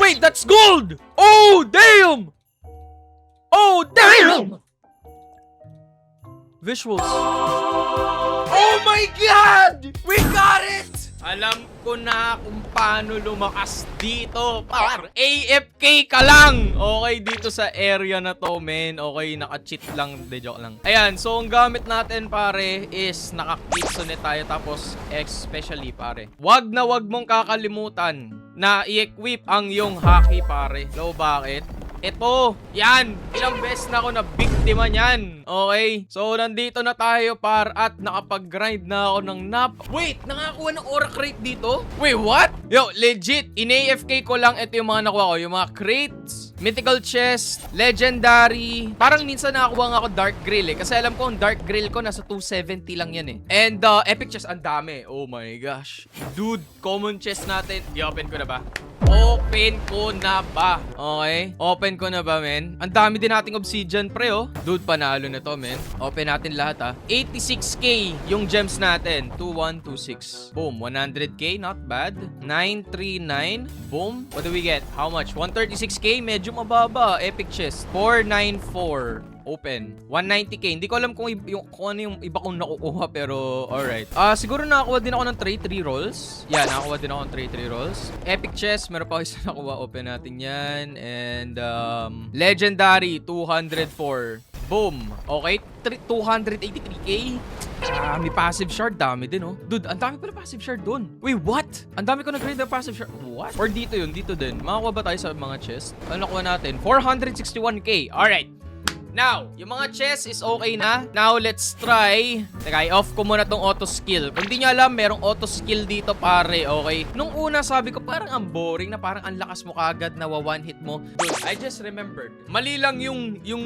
wait, that's gold! Oh, damn! Oh, damn! Visuals. Oh my God! We got it! Alam ko na kung paano lumakas dito, par. AFK ka lang! Okay, dito sa area na to, men. Okay, naka-cheat lang. De, joke lang. Ayan, so ang gamit natin, pare, is naka-kitsune tayo. Tapos, especially, pare, wag na wag mong kakalimutan na i-equip ang iyong haki, pare. Lo, bakit? Ito, yan, ilang beses na ako na biktima niyan. Okay, so nandito na tayo par at nakapag-grind na ako ng nap. Wait, nakakuha ng aura crate dito? Wait, what? Yo, legit, in-AFK ko lang ito yung mga nakuha ko. Yung mga crates, mythical chest, legendary. Parang minsan nakakuha nga ako dark grill eh. Kasi alam ko ang dark grill ko nasa 270 lang yan eh. And epic chest, ang dami. Oh my gosh. Dude, common chest natin. I-open ko na ba? Open ko na ba? Okay? Open ko na ba, men? Ang dami din nating obsidian, pre, oh. Dude, panalo na to, men. Open natin lahat, ah. 86k yung gems natin. 2126. Boom. 100k, not bad. 939. Boom. What do we get? How much? 136k? Medyo mababa. Epic chest. 494. Open. 190k. Hindi ko alam kung ano yung iba kong nakukuha, pero alright. Siguro nakakuha din ako ng 3 rolls. Yeah, nakakuha din ako ng 3 rolls. Epic chest, meron pa ako isa nakuha. Open natin yan. And legendary 204. Boom. Okay, 283k. May passive shard. Dami din, oh. Dude, ang dami pala passive shard dun. Wait, what? Ang dami ko na-grade na passive shard. What? Or dito yun, dito din. Makakuha ba tayo sa mga chest? Ano nakuha natin? 461k. Alright. Now, yung mga chest is okay na. Now, let's try. Teka, i-off ko muna tong auto skill. Kung di nyo alam, merong auto skill dito, pare. Okay? Nung una, sabi ko, parang ang boring na parang ang lakas mo kagad na one hit mo. Dude, I just remembered. Mali lang yung yung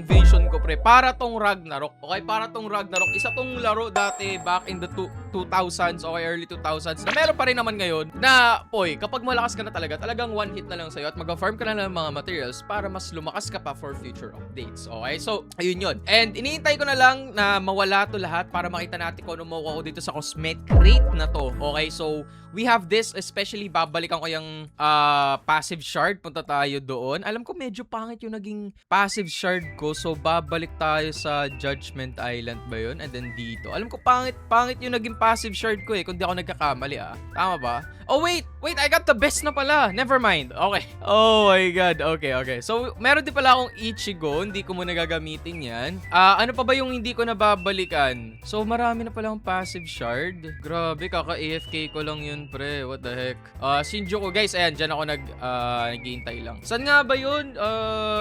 vision ko, pre. Para tong Ragnarok. Okay? Para tong Ragnarok. Isa tong laro dati back in the 2000s, okay? Early 2000s. Na meron pa rin naman ngayon na, poy, kapag malakas ka na talaga, talagang one hit na lang sa'yo at mag-farm ka na ng mga materials para mas lumakas ka pa for future updates. Okay? So, ayun yun. And iniintay ko na lang na mawala to lahat para makita natin kung ano makuha ko dito sa cosmetic crate na to. Okay? So, we have this, especially babalikan ko yung passive shard. Punta tayo doon. Alam ko medyo pangit yung naging passive shard ko. So, babalik tayo sa Judgment Island ba yun? And then dito. Alam ko pangit yung naging passive shard ko eh. Kung di ako nagkakamali ah. Tama ba? Oh, wait! Wait, I got the best na pala. Never mind. Okay. Oh my God. Okay. So, meron din pala akong Ichigo. Hindi ko muna gagamitin yan. Ano pa ba yung hindi ko nababalikan? So, marami na pala akong passive shard. Grabe, kaka-AFK ko lang yun, pre. What the heck? Shinjuku, guys. Ayan, dyan ako nag-iintay lang. Saan nga ba yun?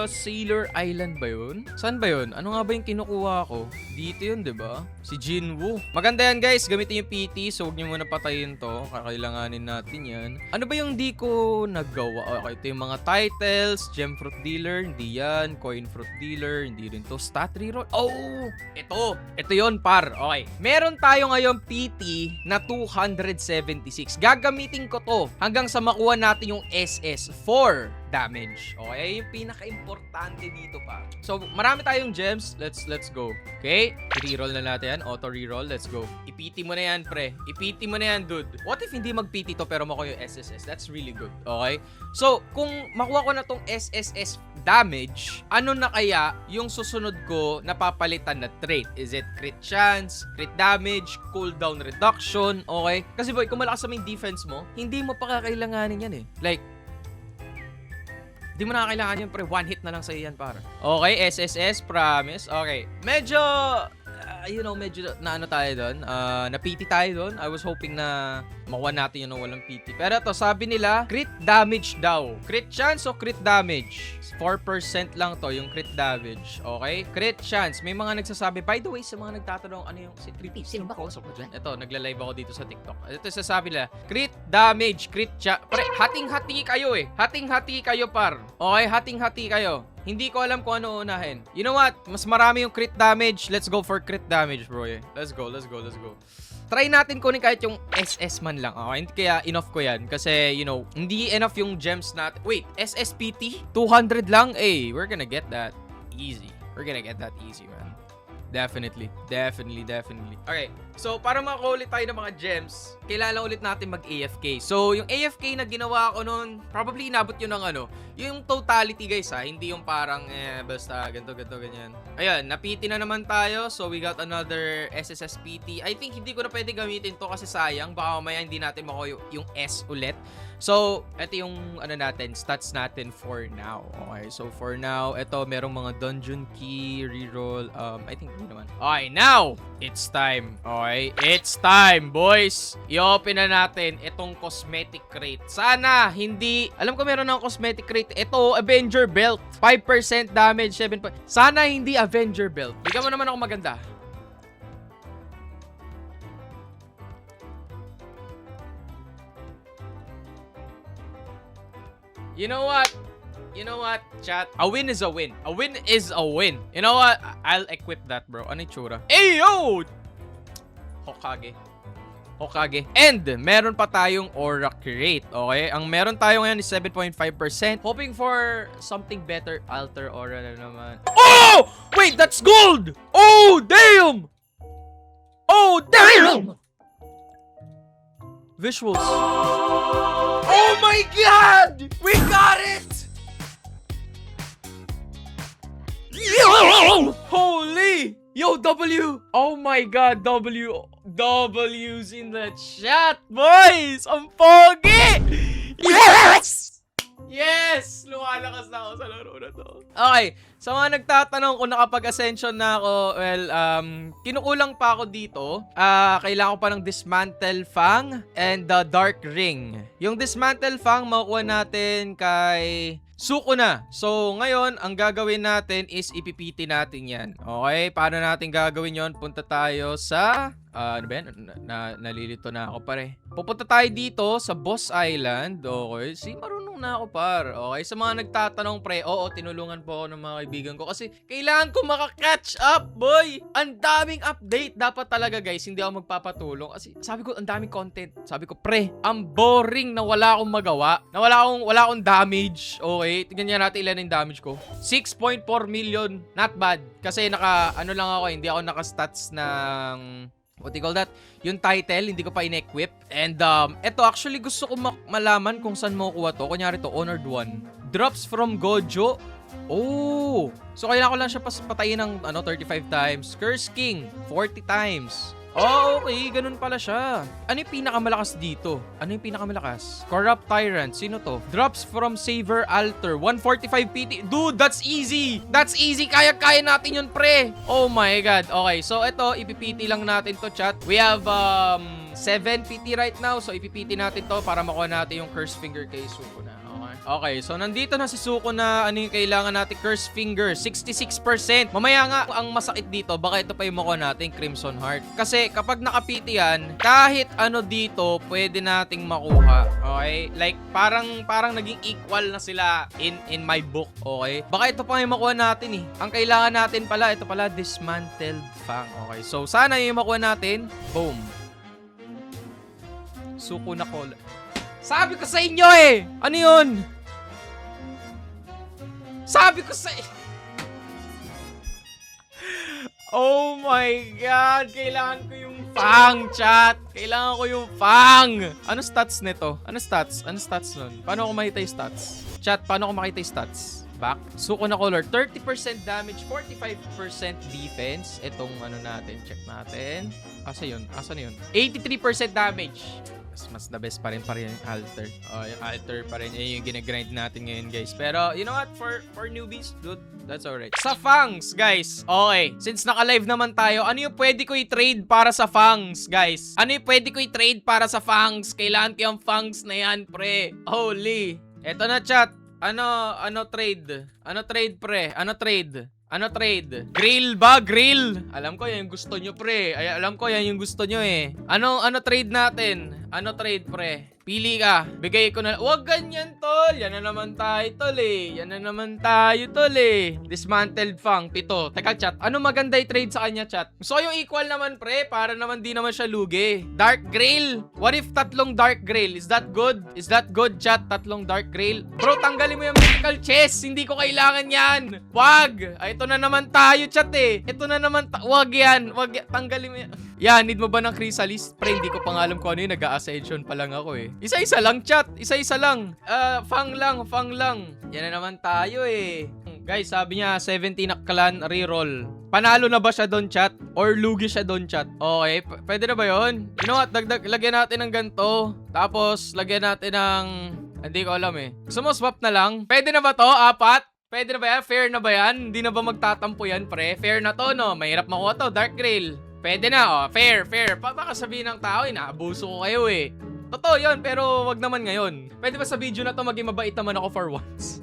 Sailor Island ba yun? Saan ba yun? Ano nga ba yung kinukuha ko? Dito yun, diba? Si Jinwoo. Maganda yan, guys. Gamitin yung PT. So, huwag nyo muna patayin to. Kakailanganin natin yan. Ano ba yung di ko nagawa? Okay, ito yung mga titles. Gem Fruit Dealer. Hindi yan. Coin Fruit Dealer. Hindi rin to. Stat Reroll. Oh! Ito yon par. Okay. Meron tayo ngayon PT na 276. Gagamitin ko to hanggang sa makuha natin yung SS4 damage. Okay, yung pinaka-importante dito pa. So, marami tayong gems. Let's go. Okay, reroll na natin yan. Auto reroll. Let's go. I-PT mo na yan, pre. I-PT mo na yan, dude. What if hindi mag-PT to pero makuha yung SSS? That's really good. Okay? So, kung makuha ko na tong SSS damage, ano na kaya yung susunod ko na papalitan na trait? Is it crit chance, crit damage, cooldown reduction? Okay? Kasi boy, kung malakas sa main defense mo, hindi mo pa kakailanganin yan eh. Like, di mo na kailangan yun, pre. One hit na lang sa'yo yan, para. Okay, SSS, promise. Okay. Medyo, medyo na ano tayo doon. Na-PT tayo doon. I was hoping na makuha natin yun ng walang PT. Pero ito, sabi nila, crit damage daw. Crit chance o crit damage? 4% lang to, yung crit damage. Okay? Crit chance. May mga nagsasabi, by the way, sa mga nagtatanong, ano yung si Triti? Sino ba kausap ko dyan? Ito, nagla-live ako dito sa TikTok. Ito, sasabi nila, crit damage, crit chance. Pre, hating-hati kayo eh. Hating-hati kayo, par. Okay? Hating-hati kayo. Hindi ko alam kung ano unahin. You know what? Mas marami yung crit damage. Let's go for crit damage, bro. Let's go. Try natin kunin kahit yung SS man lang. Okay? Kaya enough ko yan. Kasi, hindi enough yung gems natin. Wait, SSPT? 200 lang? Eh, we're gonna get that easy. We're gonna get that easy, man. Definitely. Okay. So, para makakuha ulit tayo ng mga gems, kailangan ulit natin mag-AFK. So, yung AFK na ginawa ko noon, probably inabot yun ng ano, yung totality guys ha, hindi yung parang basta ganito, ganyan. Ayan, napiti na naman tayo. So, we got another SSS PT. I think hindi ko na pwede gamitin to kasi sayang. Baka mamaya hindi natin makuha yung S ulit. So, ito yung ano natin, stats natin for now. Okay, so for now, ito merong mga dungeon key, reroll, I think hindi naman. Okay, now, it's time. Okay, it's time, boys. I-open na natin itong cosmetic crate. Sana, hindi, alam ko meron ng cosmetic crate. Ito, Avenger Belt. 5% damage, 7%. Sana hindi Avenger Belt. Bigyan mo naman ako maganda. You know what? You know what, chat? A win is a win. A win is a win. You know what? I'll equip that, bro. Ano yung tsura? Ayo! Hokage. Hokage. And, meron pa tayong aura crate. Okay? Ang meron tayo ngayon is 7.5%. Hoping for something better. Alter aura na naman. Oh! Wait, that's gold! Oh, damn! Oh, damn! Visuals. Oh my god! We got it! Holy! Yo, W! Oh my god, W! W's in the chat, boys! Ang pogi! Yes! Yes! Lumalakas na ako sa laro na to. Okay, sa mga nagtatanong kung nakapag-ascension na ako, well, kinukulang pa ako dito. Kailangan ko pa ng Dismantle Fang and the Dark Ring. Yung Dismantle Fang, makukuha natin kay Sukuna. So, ngayon, ang gagawin natin is ipipiti natin yan. Okay? Paano natin gagawin yon? Punta tayo sa... ano ba yan? Nalilito na ako, pare. Pupunta tayo dito sa Boss Island. Okay? Marunong na ako, par. Okay? Sa mga nagtatanong, pre, oo, tinulungan po ako ng mga kaibigan ko. Kasi kailangan ko maka-catch up, boy! Ang daming update. Dapat talaga, guys, hindi ako magpapatulong. Kasi sabi ko, ang daming content. Sabi ko, pre, ang boring na wala akong magawa. Na wala akong damage. Okay? Tingnan niya natin ilan yung damage ko. 6.4 million. Not bad. Kasi ano lang ako, hindi ako naka-stats ng... What do you call that? Yung title, hindi ko pa in-equip. And, eto, actually, gusto ko malaman kung saan mo kuha to. Kunyari to, Honored 1. Drops from Gojo. Oh! So, kailangan ko lang siya patayin ng, 35 times. Curse King, 40 times. Oh, okay. Ganun pala siya. Ano yung pinakamalakas dito? Ano yung pinakamalakas? Corrupt Tyrant. Sino to? Drops from Saver Altar. 145 PT. Dude, that's easy. That's easy. Kaya-kaya natin yun, pre. Oh my God. Okay, so ito, ipipiti lang natin to, chat. We have 7 PT right now. So, ipipiti natin to para makuha natin yung Curse Finger kay Sukuna. Okay, so nandito na si Sukuna. Ano yung kailangan natin? Curse Finger, 66%. Mamaya nga, ang masakit dito, baka ito pa yung makuha natin, Crimson Heart. Kasi kapag nakapiti yan, kahit ano dito, pwede nating makuha. Okay? Like, parang naging equal na sila in my book. Okay? Baka ito pa yung makuha natin eh. Ang kailangan natin pala, ito pala, Dismantled Fang. Okay, so sana yung makuha natin. Boom. Sukuna Call. Sabi ko sa inyo eh! Ano yun? Sabi ko sa... Oh my God! Kailangan ko yung Fang, chat! Kailangan ko yung Fang! Ano stats nito? Ano stats? Ano stats nun? Paano ko makita yung stats? Chat, paano ko makita yung stats? Back. Sukuna Color. 30% damage, 45% defense. Itong ano natin. Check natin. Asa yun? Asa na yun? 83% damage. Mas the best pa rin yung altar. Yung altar pa rin. Yung ginagrind natin ngayon, guys. Pero, you know what? For newbies, dude, that's alright. Sa Fangs, guys. Okay. Since naka-live naman tayo, ano yung pwede ko i-trade para sa Fangs, guys? Ano yung pwede ko i-trade para sa Fangs? Kailangan ko yung Fangs na yan, pre. Holy. Eto na, chat. Ano trade? Ano trade, pre? Ano trade? Ano trade? Grill ba? Grill? Alam ko yan yung gusto nyo, pre. Ay, alam ko yan yung gusto nyo eh. Ano trade natin? Ano trade, pre? Pili ka. Bigay ko na. Huwag ganyan, tol. Yan na naman tayo, tol eh. Yan na naman tayo, tol eh. Dismantled Fang, 7. Teka, chat. Ano maganda i-trade sa kanya, chat? So, yung equal naman, pre. Para naman di naman siya lugi. Dark Grail. What if 3 Dark Grail? Is that good? Is that good, chat? 3 Dark Grail? Bro, tanggalin mo yung mythical chest. Hindi ko kailangan yan. Wag. Ay, ito na naman tayo, chat eh. Ito na naman. Wag yan. Wag yan. Tanggalin mo yan. Yan, need mo ba ng Chrysalis? Pre, hindi ko pa nga alam kung ano yun. Nag-a-ascension pa lang ako eh. Isa-isa lang, chat. Isa-isa lang. Fang lang. Yan na naman tayo eh. Guys, sabi niya, 17 na clan reroll. Panalo na ba siya doon, chat? Or lugi siya doon, chat? Okay, pwede na ba yun? You know what? Lagyan natin ng ganito. Tapos, lagyan natin ng... Hindi ko alam eh. Gusto mo, swap na lang? Pwede na ba to? 4? Pwede na ba yan? Fair na ba yan? Hindi na ba magtatampo yan, pre? Fair na to, no? Mahirap makuha to. Dark Grail. Pwede na, oh. Fair. Baka sabihin ng tao, inaabuso ko kayo eh. Totoo yun, pero wag naman ngayon. Pwede ba sa video na to maging mabait naman ako for once?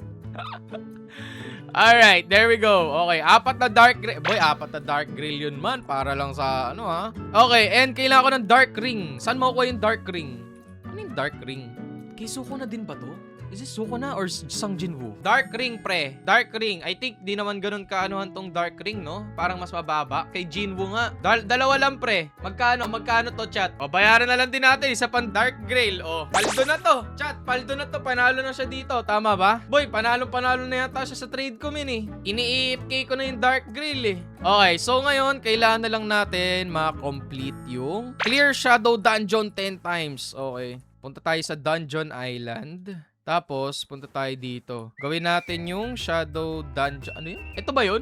Alright, there we go. Okay, 4 na Dark Grail. Boy, 4 na Dark Grail yun man. Para lang sa ano ha. Okay, and kailangan ko ng Dark Ring. Saan makukuha yung Dark Ring? Ano yung Dark Ring? Kay Suko na din ba to? Is this Suko na or Sang Jinwoo? Dark Ring, pre. Dark Ring. I think di naman ganun kaanuhan tong Dark Ring, no? Parang mas mababa. Kay Jinwoo nga. Dalawa lang, pre. Magkano to, chat? O, bayaran na lang din natin. Isa pang Dark Grail. O, paldo na to. Chat, paldo na to. Panalo na siya dito. Tama ba? Boy, panalo na yata siya sa trade ko, min eh. Ini-EFK ko na yung Dark Grail eh. Okay, so ngayon, kailangan na lang natin ma-complete yung Clear Shadow Dungeon 10 times. Okay. Punta tayo sa Dungeon Island. Tapos, punta tayo dito. Gawin natin yung Shadow Dungeon. Ano yun? Ito ba yun?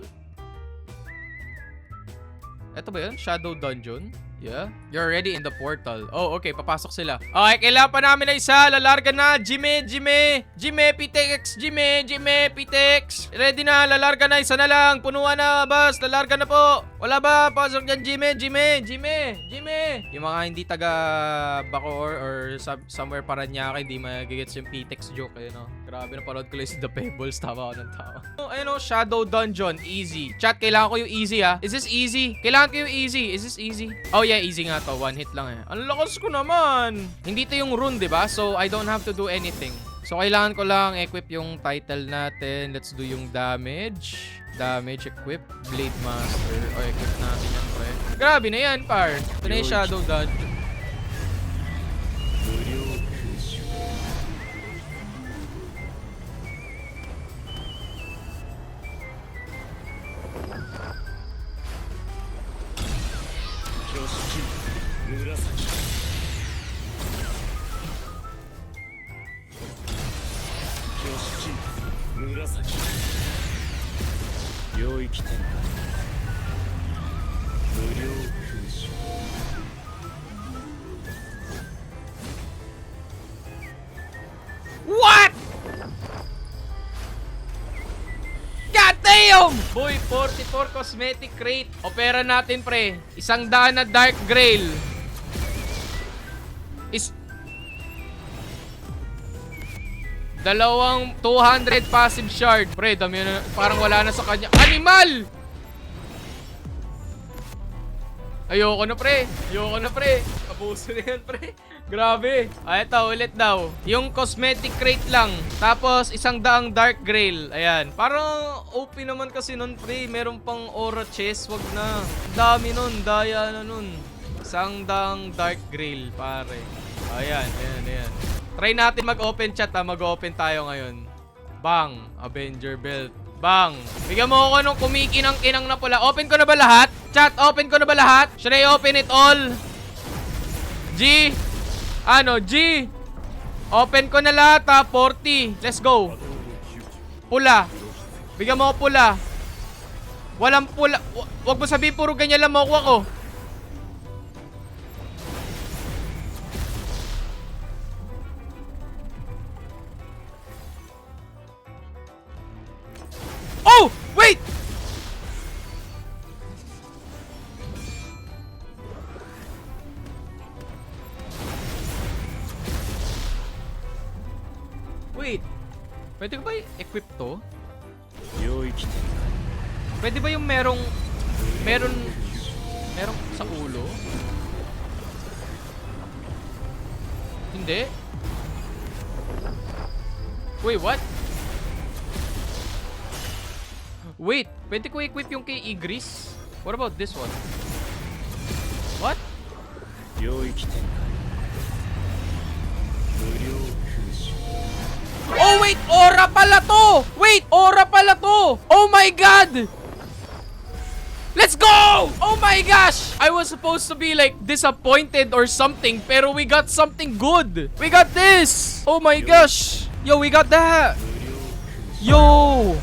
Ito ba yun? Shadow Dungeon? Yeah. You're already in the portal. Oh, okay. Papasok sila. Okay, kailangan pa namin na isa. Lalarga na. Jime, Pitex. Pitex. Ready na. Lalarga na. Isa na lang. Punuan na, boss. Lalarga na po. Wala ba? Pasok yan, Jime. Yung mga hindi taga Bacoor or somewhere Paranaque, hindi magigets yung Pitex joke. Ayun, no? Grabe na parod ko lang The Pebbles. Tama ako ng tao. Ayun, no? Shadow Dungeon. Easy. Chat, kailangan ko yung easy, ha? Is this easy? Kailangan ko yung easy. Is this easy? Oh, yeah, easy nga to. One hit lang eh. Ang lakas ko naman. Hindi to yung rune, diba? So, I don't have to do anything. So, kailangan ko lang equip yung title natin. Let's do yung damage. Damage, equip. Blade Master. O, equip natin yan, pre. Grabe na yan, par. Ito na yung Shadow Dungeon. What? God damn! Boy, 44 cosmetic crate. Opera natin, pre. 100 na Dark Grail. Dalawang 200 passive shard. Pre, dami na. Parang wala na sa kanya. Animal! Ayoko na, pre. Abuso na yan, pre. Grabe. Ito, ulit daw. Yung cosmetic crate lang. Tapos, 100 Dark Grail. Ayan. Parang OP naman kasi nun, pre. Meron pang aura chest. Wag na. Dami nun. Daya na nun. 100 Dark Grail, pare. Ayan. Try natin mag-open chat, ha. Mag-open tayo ngayon. Bang. Avenger Belt. Bang. Bigyan mo ako nung kumikinang-kinang na pula. Open ko na ba lahat? Chat, open ko na ba lahat? Should I open it all? G. Open ko na lahat, ha. 40. Let's go. Pula. Bigyan mo ako pula. Walang pula. Wag mo sabihin puro ganyan lang makuha ko. Oh! Wait! Wait. Pwede ko ba i-equip to? Pwede ba yung merong sa ulo? Hindi. Wait, what? Wait, pwede ko equip yung kay Igris? What about this one? What? Oh wait, aura pala to! Oh my god! Let's go! Oh my gosh! I was supposed to be like disappointed or something, pero we got something good. We got this! Oh my gosh! Yo, we got that! Yo!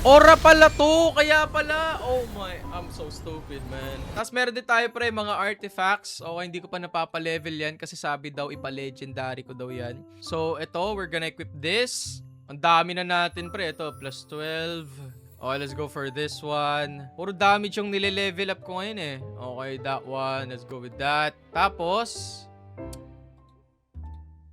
Aura pala to, kaya pala. Oh my, I'm so stupid, man. Tapos meron din tayo pre, mga artifacts. Okay, hindi ko pa napapa-level yan kasi sabi daw ipa-legendary ko daw yan. So, ito, we're gonna equip this. Ang dami na natin pre, ito, plus 12. Okay, let's go for this one. Puro damage yung nile-level up ko ngayon eh. Okay, that one, let's go with that. Tapos,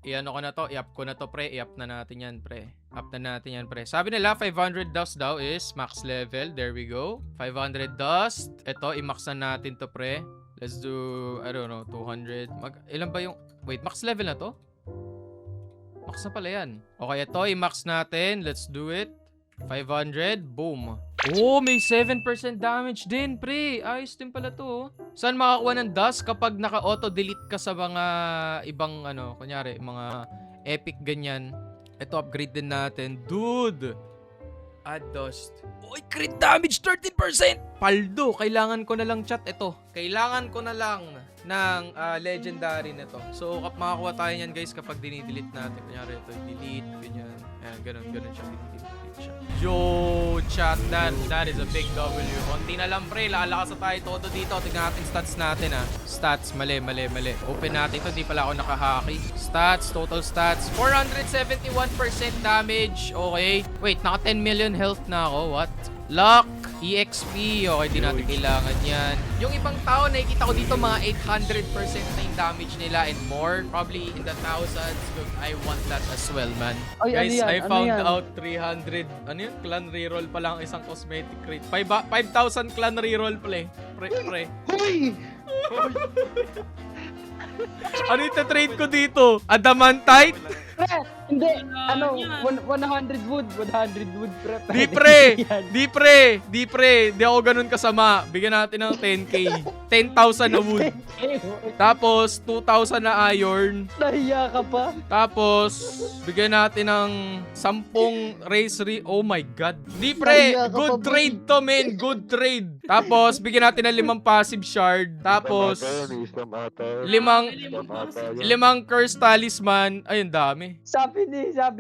i-ano ko na to, i-up ko na to pre, i-up na natin yan pre. Up na natin yan, pre. Sabi nila, 500 dust daw is max level. There we go. 500 dust. Ito, i-max na natin to, pre. Let's do, I don't know, 200. Ilan ba yung... Wait, max level na to? Max na pala yan. Okay, ito, i-max natin. Let's do it. 500. Boom. Oh, may 7% damage din, pre. Ayos din pala to. Saan makakuha ng dust? Kapag naka-auto-delete ka sa mga ibang, ano, kunyari, mga epic ganyan. Ito, upgrade din natin. Dude! Add dust. Uy, crit damage 13%! Paldo! Kailangan ko na lang chat ito. Kailangan ko na lang ng legendary na to. So, makakuha tayo yan guys kapag dinidelete natin. Kunyari ito, delete, ganyan. Ayan, ganun siya. Delete siya. Yo, chat, that is a big W. Konti na lang pre, lalakas na tayo todo dito. Tignan natin stats natin ha. Stats, mali. Open natin ito, di pala ako nakahaki. Stats, total stats, 471% damage. Okay. Wait, naka 10 million health na ako. What? Luck, EXP. Okay, di natin kailangan yan. Yung ibang tao, nakikita ko dito mga 800% na yung damage nila and more. Probably in the thousands. I want that as well, man. Ay, Guys, ano yan? I Ano found yan? out 300. Ano yun? Clan reroll pa lang isang cosmetic crate. 5,000 clan reroll pre. Hoy! Ano yung trade ko dito? Adamantite? Pre! Hindi! Ano? 100 wood. 100 wood, pre. Di pre. Di ako ganun kasama. Bigyan natin ng 10k. 10,000 na wood. Tapos, 2,000 na iron. Nahiya ka pa? Tapos, bigyan natin ng 10 race Oh my god. Di pre, Nahiya ka good pa, trade to, men. Good trade. Tapos, bigyan natin ng 5 passive shard. Tapos, 5 curse talisman. Ayun, dami. Sabi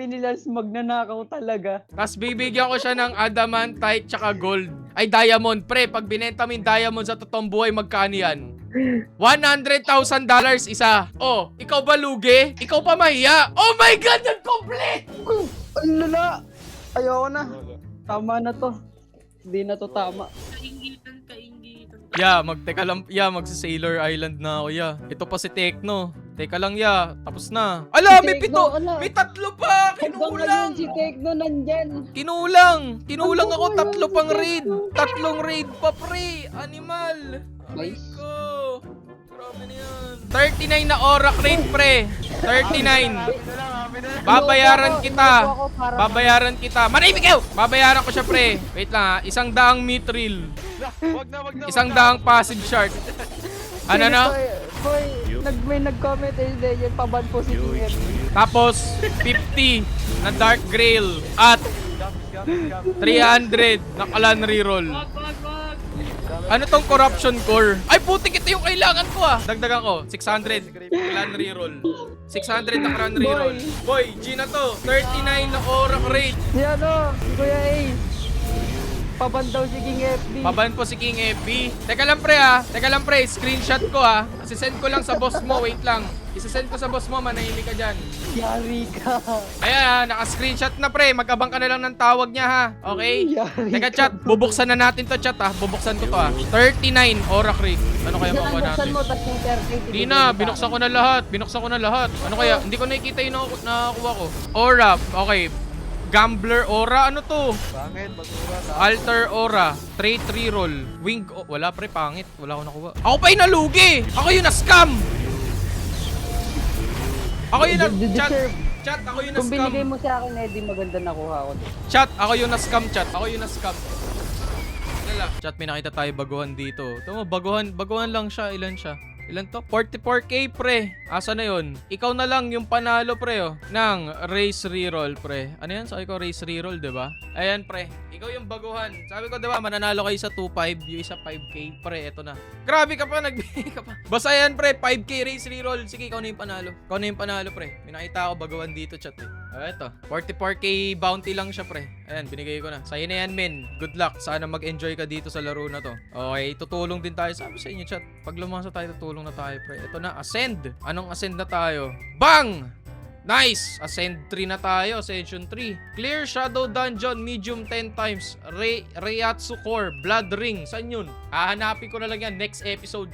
nila magnanakaw talaga. Tapos, bibigyan ko siya ng adamantite tsaka gold. Ay, diamond. Pre, pag binenta mo yung diamond sa totoong buhay, magkano yan? $100,000 isa. Oh, ikaw ba lugi? Ikaw pa mahiya? Oh my god, nag-complete! Ang lala! Ayoko na. Tama na to. Hindi na to tama. Kaingitan. Teka lang, magsa-Sailor Island na ako, Ito pa si Tekno. Teka lang, tapos na. Ala, Si may Tekno, 7. ala. May 3 pa! Hanggang Kinulang! ngayon si Tekno nandyan. Kinulang ako, 3 pang raid. 3 raid pa, pre. Animal. Aray Nice. ko. Grabe na yan. 39 na aura crate, pre. 39. Babayaran kita. Babayaran kita. Manahimik kayo! Babayaran ko siya, pre. Wait lang ha. 100 mithril. 100 passive shard. Ano na? Hoy, may nag-comment yun, paban po si King FB. Tapos, 50 na Dark Grail. At 300 na Clan Reroll. Wag. Ano tong corruption core? Ay, putik, ito yung kailangan ko Dagdagan ko. 600 Clan Reroll. 600 na Clan Reroll. Boy, G na to. 39 na aura crate. Si Kuya Ace. Paban daw si King FB. Paban po si King FB. Teka lang pre, screenshot ko Isisend ko lang sa boss mo, wait lang. Isisend ko sa boss mo, manahimik ka dyan. Yari ka. Ayan naka-screenshot na pre, magabang ka na lang ng tawag niya Okay? Yari Teka chat, bubuksan na natin to chat Bubuksan ko to 39 aura crate. Ano kaya makuha Buksan natin? mo, tas yung 30. Hindi na, binuksan ko na lahat. Ano kaya? Hindi ko nakikita yung nakakuha ko. Aura, okay. Gambler aura, ano to? Altar aura, trait reroll, wing, wala pre, pangit. Wala ko nakuha. Ako pa yung nalugi! Ako yung na-scam! Ako yung Chat, ako yung Kung binigay na-scam. mo sa akin, Eddie, maganda nakuha ko. Chat, ako yung na-scam, chat. Ako yung na-scam. Lala. Chat, may nakita tayo baguhan dito. Ito mo, baguhan lang siya. Ilan siya? Ilan to? 44k, pre. Asa na yun? Ikaw na lang yung panalo, pre, oh, ng race reroll, pre. Ano yan? Sabi ko race reroll, diba? Ayan, pre. Ikaw yung baguhan. Sabi ko, diba, mananalo kayo sa 2.5, yung isa 5k, pre. Eto na. Grabe ka pa, nagbigay ka pa. Basta yan, pre. 5k race reroll. Sige, ikaw na yung panalo. Ikaw na yung panalo, pre. May nakita ako baguhan dito, chat, eh. Eto. 44k bounty lang siya, pre. Ayan, binigay ko na. Sa'yo na yan, men. Good luck. Sana mag-enjoy ka dito sa laro na to. Okay, tutulong din tayo. Sabi sa inyo, chat. Pag lumasa tayo, tutulong na tayo, pre. Ito na, ascend. Anong ascend na tayo? Bang! Nice! Ascend 3 na tayo. Ascension 3. Clear Shadow Dungeon, medium 10 times. Reiatsu Core, Blood Ring. Saan yun? Hahanapin ko na lang yan next episode.